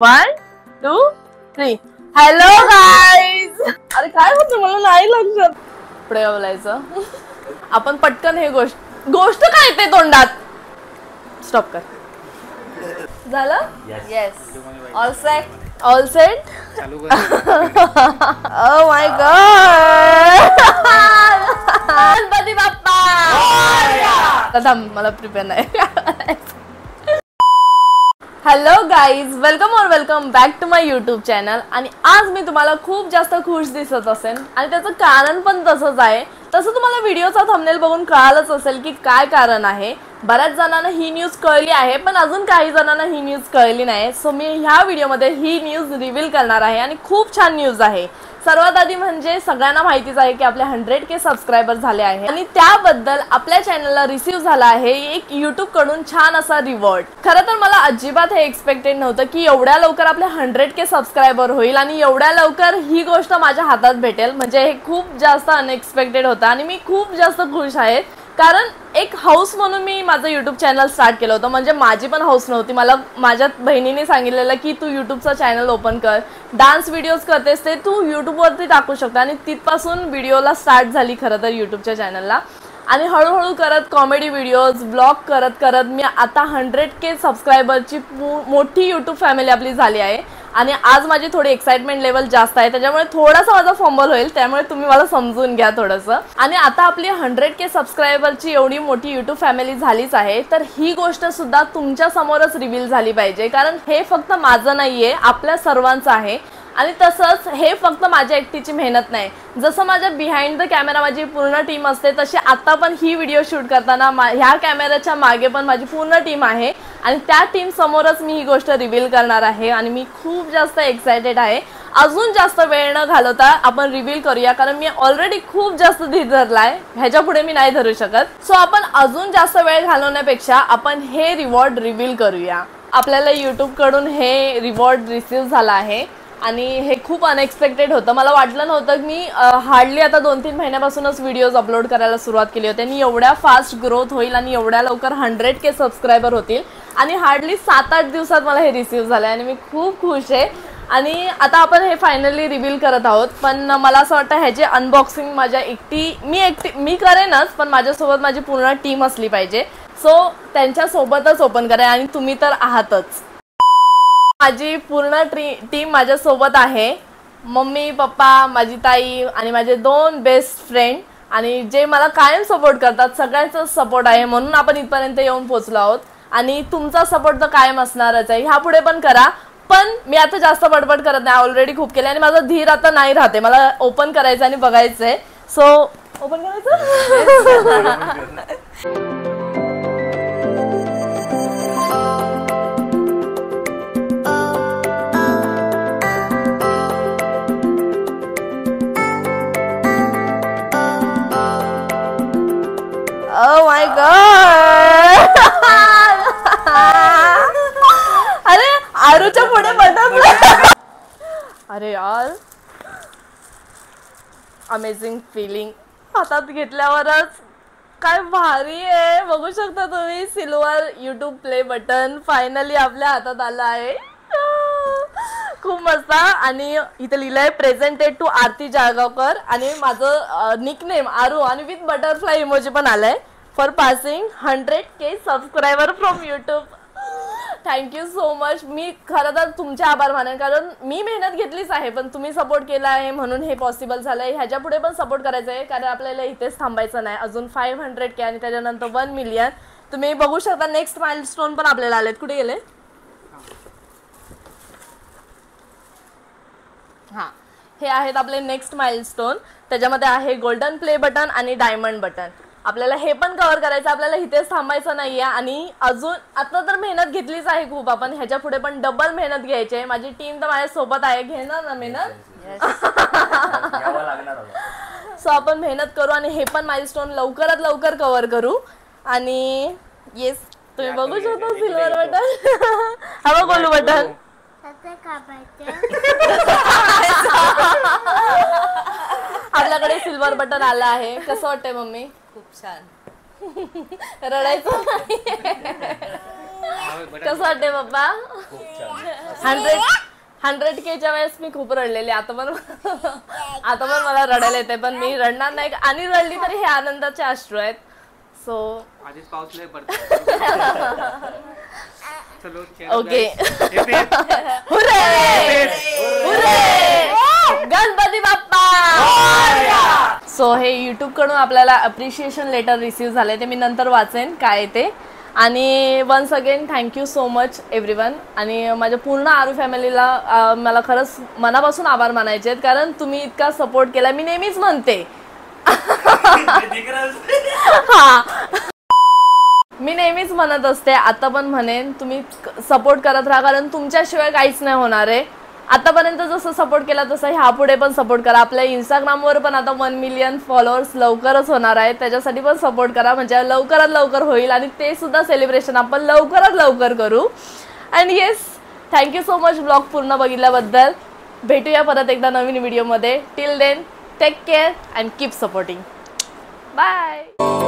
1 2 3 hello guys. अरे काय होतं मला नाही लक्षात. पुढे बोलायचं आपण पटकन हे गोष्ट काय ते तोंडात. स्टॉप कर. झालं. Yes all set all set. Oh my god. Ganpati Bappa. थांब मला प्रिपेअर नाही. हॅलो गाईज, वेलकम और welcome back to my YouTube channel. आणि आज मी तुम्हाला खूप जास्त खुश दिसत असेल आणि त्याचं कारण पण तसंच आहे. तसं तुम्हाला व्हिडिओचा थंबनेल बघून कळालंच असेल की काय कारण आहे. बऱ्याच जणांना ही न्यूज कळली आहे, पण अजून काही जणांना ही न्यूज कळली नाही. सो मी ह्या व्हिडिओमध्ये ही न्यूज रिव्हील करणार आहे आणि खूप छान न्यूज आहे. सर्वात आधी म्हणजे सगळ्यांना माहितीच आहे की आपले 100K सबस्क्रायबर झाले आहे आणि त्याबद्दल आपल्या चॅनलला रिसीव झाला आहे एक यूट्यूब कडून छान असा रिवॉर्ड. खरं तर मला अजिबात हे एक्सपेक्टेड नव्हतं की एवढ्या लवकर आपले 100K सबस्क्रायबर होईल आणि एवढ्या लवकर ही गोष्ट माझ्या हातात भेटेल. म्हणजे हे खूप जास्त अनएक्सपेक्टेड होतं आणि मी खूप जास्त खुश आहे. कारण एक हाऊस म्हणून मी माझं यूट्यूब चॅनल स्टार्ट केलं होतं. म्हणजे माझी पण हाऊस नव्हती. मला माझ्या बहिणीने सांगितलेलं की तू यूट्यूबचा चॅनल ओपन कर, डान्स व्हिडिओज करतेस ते तू यूट्यूबवरती टाकू शकता. आणि तिथपासून व्हिडिओला स्टार्ट झाली खरं तर यूट्यूबच्या चॅनलला. आणि हळूहळू करत कॉमेडी व्हिडिओज ब्लॉग करत करत मी आता 100K सबस्क्रायबरची मोठी यूट्यूब फॅमिली आपली झाली आहे. आणि आज माझी थोडी एक्साइटमेंट लेवल जास्त आहे, त्याच्यामुळे थोडासा माझा फंबल होईल, त्यामुळे तुम्ही मला समजून घ्या थोडंसं. आणि आता आपली 100K सबस्क्रायबरची एवढी मोठी यूट्यूब फॅमिली झालीच आहे, तर ही गोष्ट सुद्धा तुमच्या समोरच रिव्हील झाली पाहिजे. कारण हे फक्त माझं नाहीये, आपल्या सर्वांचं आहे. आणि तसंच हे फक्त माझ्या एकटीची मेहनत नाही. जसं माझ्या बिहाइंड द कॅमेरा माझी पूर्ण टीम असते, तशी आता पण ही व्हिडिओ शूट करताना ह्या कॅमेऱ्याच्या मागे पण माझी पूर्ण टीम आहे. आणि त्या टीम समोरच मी ही गोष्ट रिव्हील करणार आहे आणि मी खूप जास्त एक्सायटेड आहे. अजून जास्त वेळ न घालवता आपण रिव्हील करूया, कारण मी ऑलरेडी खूप जास्त धीर धरलाय, ह्याच्या पुढे मी नाही धरू शकत. सो आपण अजून जास्त वेळ घालवण्यापेक्षा आपण हे रिवॉर्ड रिव्हील करूया. आपल्याला यूट्यूब कडून हे रिवॉर्ड रिसीव झाला आहे आणि हे खूप अनएक्सपेक्टेड होतं. मला वाटलं नव्हतं. मी हार्डली आता 2-3 महिन्यापासूनच व्हिडिओज अपलोड करायला सुरुवात केली होती आणि एवढ्या फास्ट ग्रोथ होईल आणि एवढ्या लवकर 100K सबस्क्रायबर होतील. आणि हार्डली 7-8 दिवसात मला हे रिसीव झालं आणि मी खूप खुश आहे. आणि आता आपण हे फायनली रिव्हील करत आहोत. पण मला असं वाटतं ह्याची अनबॉक्सिंग माझ्या मी करेनच, पण माझ्यासोबत माझी पूर्ण टीम असली पाहिजे. सो त्यांच्यासोबतच ओपन करा आणि तुम्ही तर आहातच. माझी पूर्ण टीम माझ्यासोबत आहे. मम्मी पप्पा, माझी ताई आणि माझे 2 बेस्ट फ्रेंड आणि जे मला कायम सपोर्ट करतात. सगळ्यांचा सपोर्ट आहे, म्हणून आपण इथपर्यंत येऊन पोहोचलो आहोत. आणि तुमचा सपोर्ट तर कायम असणारच आहे, ह्यापुढे पण करा. पण मी आता जास्त बडबड करत नाही, ऑलरेडी खूप केले आणि माझा धीर आता नाही राहते. मला ओपन करायचं आणि बघायचंय. सो ओपन करायचं. Oh my God! अरे आरूच्या पुढे बटन. अरे यार, अमेझिंग फिलिंग. हातात घेतल्यावरच काय भारी आहे. बघू शकता तुम्ही, silver YouTube play button finally आपल्या हातात आलं आहे. खूप मस्त. आणि इथे लिहिलंय प्रेझेंटेड टू आरती जळगावकर आणि माझं निकनेम आरू आणि विथ बटरफ्लाय इमोजी पण आलाय. For passing 100K subscriber from YouTube. Thank you so much. मी खरं तर तुमचे आभार मानेन, कारण मी मेहनत घेतलीच आहे, पण तुम्ही सपोर्ट केला आहे म्हणून हे पॉसिबल झालं आहे. ह्याच्या पुढे पण सपोर्ट करायचं आहे, कारण आपल्याला इथेच थांबायचं नाही. अजून 500K आणि त्याच्यानंतर 1 मिलियन. तुम्ही बघू शकता नेक्स्ट माइलस्टोन पण आपल्याला आलेत. कुठे गेले? हां, हे आहेत आपले नेक्स्ट माइलस्टोन. त्याच्यामध्ये आहे गोल्डन प्ले बटन आणि डायमंड बटन. आपल्याला हे पण कव्हर करायचं, आपल्याला इथेच थांबायचं नाहीये. आणि अजून आता तर मेहनत घेतलीच आहे खूप, आपण ह्याच्या पुढे पण डबल मेहनत घ्यायची आहे. माझी टीम तर माझ्या सोबत आहे. घेणार ना मेहनत? सो आपण मेहनत करू आणि हे पण माइलस्टोन लवकरात लवकर कव्हर करू. आणि येस, तुम्ही बघू शकता सिल्वर बटन. हवं गोलू बटन. आपल्याकडे सिल्वर बटन आलं आहे. कसं वाटतंय मम्मी? खूप छान. रडायचं नाही. कसं वाटते पप्पा? 100Kच्या वेळेस मी खूप रडलेले. आता पण मला रडायला येते, पण मी रडणार नाही. आणि रडली तरी हे आनंदाचे अश्रू आहेत. सो आधीच पाऊस लय पडतो. ओके. गणपती बाप्पा. सो हे YouTube कडून आपल्याला अप्रिशिएशन लेटर रिसीव्ह झाले, ते मी नंतर वाचेन काय ते. आणि once again thank you so much everyone. आणि माझ्या पूर्ण आरू फॅमिलीला मला खरंच मनापासून आभार मानायचे आहेत, कारण तुम्ही इतका सपोर्ट केला. मी नेहमीच म्हणते मी नेहमीच म्हणत असते, आता पण म्हणेन, तुम्ही सपोर्ट करत राहा, कारण तुमच्याशिवाय काहीच नाही होणार आहे. आतापर्यंत जसं सपोर्ट केला तसं ह्या पुढे पण सपोर्ट करा. आपल्या इंस्टाग्रामवर पण आता 1 मिलियन फॉलोअर्स लवकरच होणार आहेत, त्याच्यासाठी पण सपोर्ट करा, म्हणजे लवकरात लवकर होईल. आणि ते सुद्धा सेलिब्रेशन आपण लवकरात लवकर करू. And yes, thank you so much blog पूर्ण बघितल्याबद्दल. भेटूया परत एकदा नवीन व्हिडिओमध्ये. Till then take care and keep supporting. Bye.